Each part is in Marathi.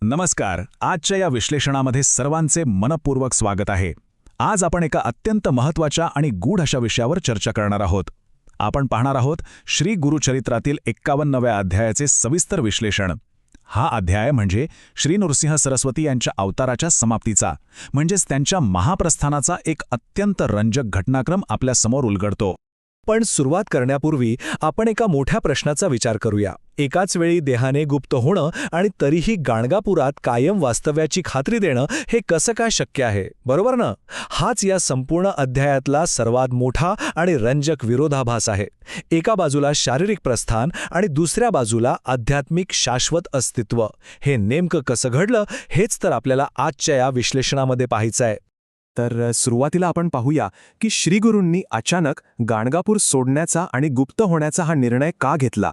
नमस्कार. आजच्या या विश्लेषणामध्ये सर्वांचे मनपूर्वक स्वागत आहे. आज आपण एका अत्यंत महत्त्वाच्या आणि गूढ अशा विषयावर चर्चा करणार आहोत. आपण पाहणार आहोत श्री गुरुचरित्रातील 51व्या अध्यायाचे सविस्तर विश्लेषण. हा अध्याय म्हणजे श्री नृसिंह सरस्वती यांच्या अवताराच्या समाप्तीचा, म्हणजेच त्यांच्या महाप्रस्थानाचा एक अत्यंत रंजक घटनाक्रम आपल्यासमोर उलगडतो. पण सुरुवात करण्यापूर्वी आपण एका मोठ्या प्रश्नाचा विचार करूया. एकाच वेळी देहाने गुप्त होणं आणि तरीही गाणगापुरात कायम वास्तव्याची खात्री देणं हे कसं काय शक्य आहे, बरोबर ना? हाच या संपूर्ण अध्यायातला सर्वात मोठा आणि रंजक विरोधाभास आहे. एका बाजूला शारीरिक प्रस्थान आणि दुसऱ्या बाजूला आध्यात्मिक शाश्वत अस्तित्व. हे नेमकं कसं घडलं हेच तर आपल्याला आजच्या या विश्लेषणामध्ये पाहायचं आहे. तर सुरुवातीला आपण पाहूया की श्रीगुरूंनी अचानक गाणगापूर सोडण्याचा आणि गुप्त होण्याचा हा निर्णय का घेतला.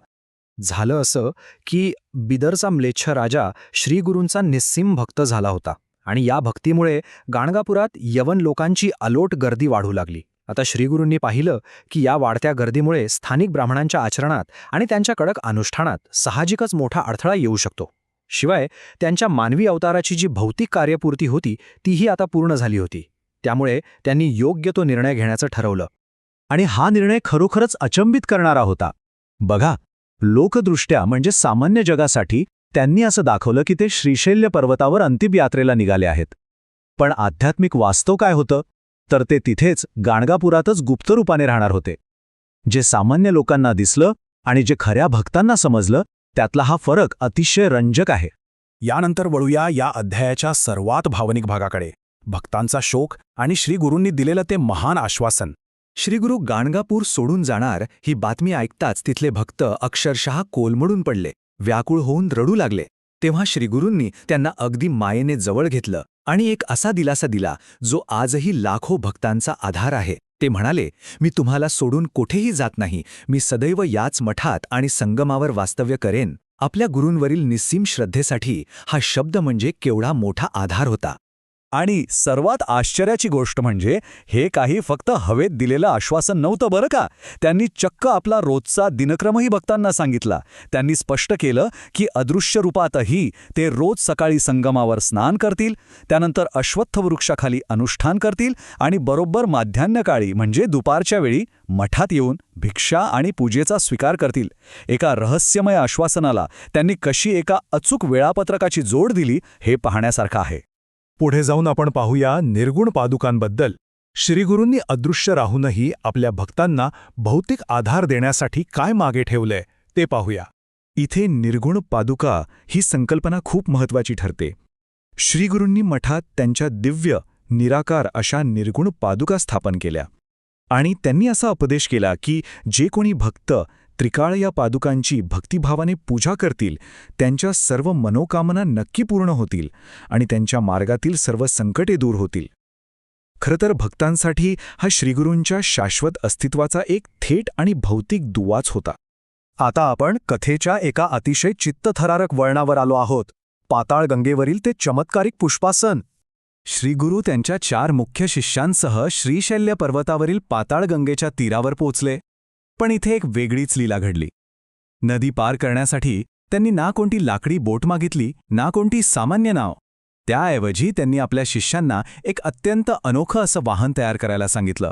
झालं असं की बिदरचा म्लेच्छ राजा श्रीगुरूंचा निस्सीम भक्त झाला होता आणि या भक्तीमुळे गाणगापुरात यवन लोकांची अलोट गर्दी वाढू लागली. आता श्रीगुरूंनी पाहिलं की या वाढत्या गर्दीमुळे स्थानिक ब्राह्मणांच्या आचरणात आणि त्यांच्या कडक अनुष्ठानात साहजिकच मोठा अडथळा येऊ शकतो. शिवाय त्यांच्या मानवी अवताराची जी भौतिक कार्यपूर्ती होती तीही आता पूर्ण झाली होती. त्यामुळे त्यांनी योग्य तो निर्णय घेण्याचं ठरवलं. आणि हा निर्णय खरोखरच अचंबित करणारा होता. बघा, लोकदृष्ट्या म्हणजे सामान्य जगासाठी त्यांनी असं दाखवलं की ते श्रीशैल्य पर्वतावर अंतिम यात्रेला निघाले आहेत. पण आध्यात्मिक वास्तव काय होतं, तर ते तिथेच गाणगापुरातच गुप्तरूपाने राहणार होते. जे सामान्य लोकांना दिसलं आणि जे खऱ्या भक्तांना समजलं, त्यातला हा फरक अतिशय रंजक आहे. यानंतर वळूया या अध्यायाच्या सर्वात भावनिक भागाकडे, भक्तांचा शोक आणि श्रीगुरूंनी दिलेलं ते महान आश्वासन. श्रीगुरू गाणगापूर सोडून जाणार ही बातमी ऐकताच तिथले भक्त अक्षरशः कोलमडून पडले, व्याकुळ होऊन रडू लागले. तेव्हा श्रीगुरूंनी त्यांना अगदी मायेने जवळ घेतलं आणि एक असा दिलासा दिला जो आजही लाखो भक्तांचा आधार आहे. ते म्हणाले, मी तुम्हाला सोडून कुठेही जात नाही, मी सदैव याच मठात आणि संगमावर वास्तव्य करेन. आपल्या गुरूंवरील निस्सीम श्रद्धेसाठी हा शब्द म्हणजे केवढा मोठा आधार होता. आणि सर्वात आश्चर्याची गोष्ट म्हणजे हे काही फक्त हवेत दिलेलं आश्वासन नव्हतं बरं का. त्यांनी चक्क आपला रोजचा दिनक्रमही भक्तांना सांगितला. त्यांनी स्पष्ट केलं की अदृश्य रूपातही ते रोज सकाळी संगमावर स्नान करतील, त्यानंतर अश्वत्थ वृक्षाखाली अनुष्ठान करतील आणि बरोबर माध्यान्हकाळी म्हणजे दुपारच्या वेळी मठात येऊन भिक्षा आणि पूजेचा स्वीकार करतील. एका रहस्यमय आश्वासनाला त्यांनी कशी एका अचूक वेळापत्रकाची जोड दिली हे पाहण्यासारखं आहे. पुढे जाऊन आपण पाहूया निर्गुण पादुकांबद्दल. श्रीगुरूंनी अदृश्य राहूनही आपल्या भक्तांना भौतिक आधार देण्यासाठी काय मागे ठेवलंय ते पाहूया. इथे निर्गुण पादुका ही संकल्पना खूप महत्त्वाची ठरते. श्रीगुरूंनी मठात त्यांच्या दिव्य निराकार अशा निर्गुण पादुका स्थापन केल्या आणि त्यांनी असा उपदेश केला की जे कोणी भक्त त्रिकाळ या पादुकांची भक्तिभावाने पूजा करतील त्यांच्या सर्व मनोकामना नक्की पूर्ण होतील आणि त्यांच्या मार्गातील सर्व संकटे दूर होतील. खरं तर भक्तांसाठी हा श्रीगुरूंच्या शाश्वत अस्तित्वाचा एक थेट आणि भौतिक दुवाच होता. आता आपण कथेच्या एका अतिशय चित्तथरारक वळणावर आलो आहोत. पाताळगंगेवरील ते चमत्कारिक पुष्पासन. श्रीगुरू त्यांच्या 4 मुख्य शिष्यांसह श्रीशैल्य पर्वतावरील पाताळगंगेच्या तीरावर पोचले. पण इथे एक वेगळीच लीला घडली. नदी पार करण्यासाठी त्यांनी ना कोणती लाकडी बोट मागितली, ना कोणती सामान्य नाव. त्याऐवजी त्यांनी आपल्या शिष्यांना एक अत्यंत अनोखं असं वाहन तयार करायला सांगितलं.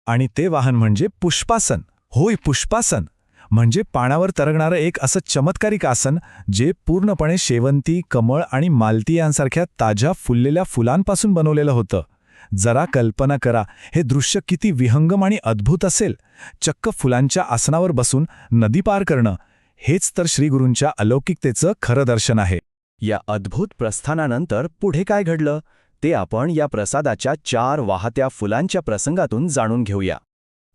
आणि ते वाहन म्हणजे पुष्पासन. होय, पुष्पासन म्हणजे पाण्यावर तरंगणारं एक असं चमत्कारिक आसन जे पूर्णपणे शेवंती, कमळ आणि मालती यांसारख्या ताज्या फुललेल्या फुलांपासून बनवलेलं होतं. जरा कल्पना करा, हे दृश्य किती विहंगम आणि अद्भुत असेल. चक्क फुलांच्या आसनावर बसून नदी पार करणं हेच तर श्रीगुरूंच्या अलौकिकतेचं खरं दर्शन आहे. या अद्भुत प्रस्थानानंतर पुढे काय घडलं ते आपण या प्रसादाच्या 4 वाहत्या फुलांच्या प्रसंगातून जाणून घेऊया.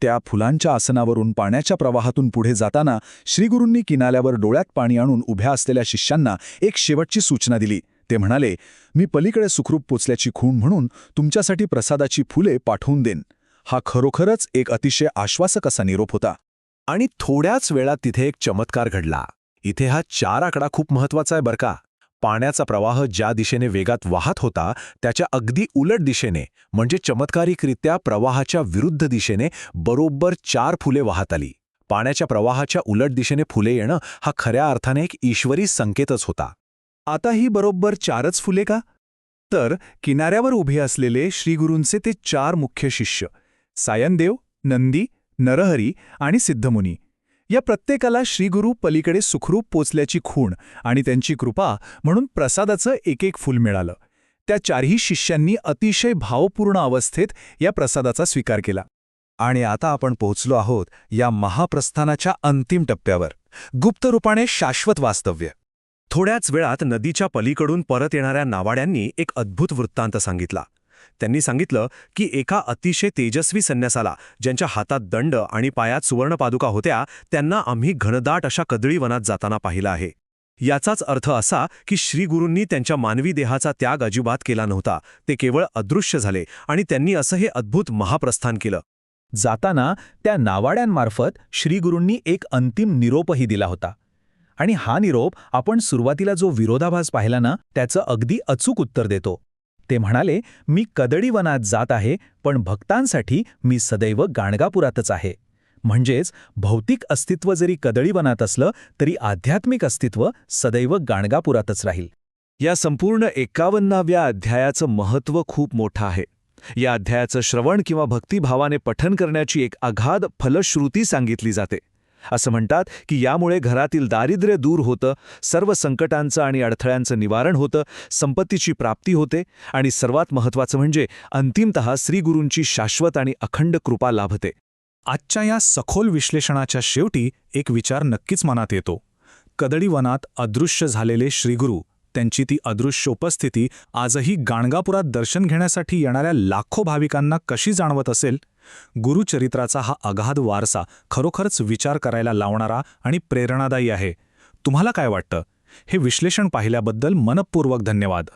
त्या फुलांच्या आसनावरून पाण्याच्या प्रवाहातून पुढे जाताना श्रीगुरूंनी किनाऱ्यावर डोळ्यात पाणी आणून उभ्या असलेल्या शिष्यांना एक शेवटची सूचना दिली. ते म्हणाले, मी पलीकडे सुखरूप पोचल्याची खूण म्हणून तुमच्यासाठी प्रसादाची फुले पाठवून देन. हा खरोखरच एक अतिशय आश्वासक असा निरोप होता. आणि थोड्याच वेळात तिथे एक चमत्कार घडला. इथे हा 4 आकडा खूप महत्त्वाचा आहे बरं का. पाण्याचा प्रवाह ज्या दिशेने वेगात वाहत होता त्याच्या अगदी उलट दिशेने म्हणजे चमत्कारिकरित्या प्रवाहाच्या विरुद्ध दिशेने बरोबर 4 फुले वाहत आली. पाण्याच्या प्रवाहाच्या उलट दिशेने फुले येणं हा खऱ्या अर्थाने एक ईश्वरी संकेतच होता. आता ही बरोबर 4च फुले का? तर किनाऱ्यावर उभे असलेले श्रीगुरूंचे ते 4 मुख्य शिष्य सायनदेव, नंदी, नरहरी आणि सिद्धमुनी या प्रत्येकाला श्रीगुरू पलीकडे सुखरूप पोचल्याची खूण आणि त्यांची कृपा म्हणून प्रसादाचं एक एक फूल मिळालं. त्या 4ही शिष्यांनी अतिशय भावपूर्ण अवस्थेत या प्रसादाचा स्वीकार केला. आणि आता आपण पोहोचलो आहोत या महाप्रस्थानाच्या अंतिम टप्प्यावर, गुप्त रूपाने शाश्वत वास्तव्य. थोड्याच वेळात नदीच्या पलीकडून परत येणाऱ्या नावाड्यांनी एक अद्भुत वृत्तांत सांगितला. त्यांनी सांगितलं की एका अतिशय तेजस्वी संन्यासाला, ज्यांच्या हातात दंड आणि पायात सुवर्णपादुका होत्या, त्यांना आम्ही घनदाट अशा कदळी वनात जाताना पाहिलं आहे. याचाच अर्थ असा की श्रीगुरूंनी त्यांच्या मानवी देहाचा त्याग अजिबात केला नव्हता. ते केवळ अदृश्य झाले आणि त्यांनी असं हे अद्भुत महाप्रस्थान केलं. जाताना त्या नावाड्यांमार्फत श्रीगुरूंनी एक अंतिम निरोपही दिला होता. आणि हा निरोप आपण सुरुवातीला जो विरोधाभास पाहिला ना, त्याचं अगदी अचूक उत्तर देतो. ते म्हणाले, मी कदळी वनात जात आहे, पण भक्तांसाठी मी सदैव गाणगापुरातच आहे. म्हणजेच भौतिक अस्तित्व जरी कदळी वनात असलं तरी आध्यात्मिक अस्तित्व सदैव गाणगापुरातच राहील. या संपूर्ण 51व्या अध्यायाचं महत्त्व खूप मोठं आहे. या अध्यायाचं श्रवण किंवा भक्तिभावाने पठन करण्याची एक अगाध फलश्रुती सांगितली जाते. असं म्हणतात की यामुळे घरातील दारिद्र्य दूर होतं, सर्व संकटांचं आणि अडथळ्यांचं निवारण होतं, संपत्तीची प्राप्ती होते आणि सर्वात महत्त्वाचं म्हणजे अंतिमतः श्रीगुरूंची शाश्वत आणि अखंड कृपा लाभते. आजच्या या सखोल विश्लेषणाच्या शेवटी एक विचार नक्कीच मनात येतो. कदळी वनात अदृश्य झालेले श्रीगुरू, त्यांची ती अदृश्य उपस्थिती आजही गाणगापुरात दर्शन घेण्यासाठी येणाऱ्या लाखो भाविकांना कशी जाणवत असेल? गुरुचरित्राचा हा अगाध वारसा खरोखरच विचार करायला लावणारा आणि प्रेरणादायी आहे. तुम्हाला काय वाटतं? हे विश्लेषण पाहिल्याबद्दल मनःपूर्वक धन्यवाद.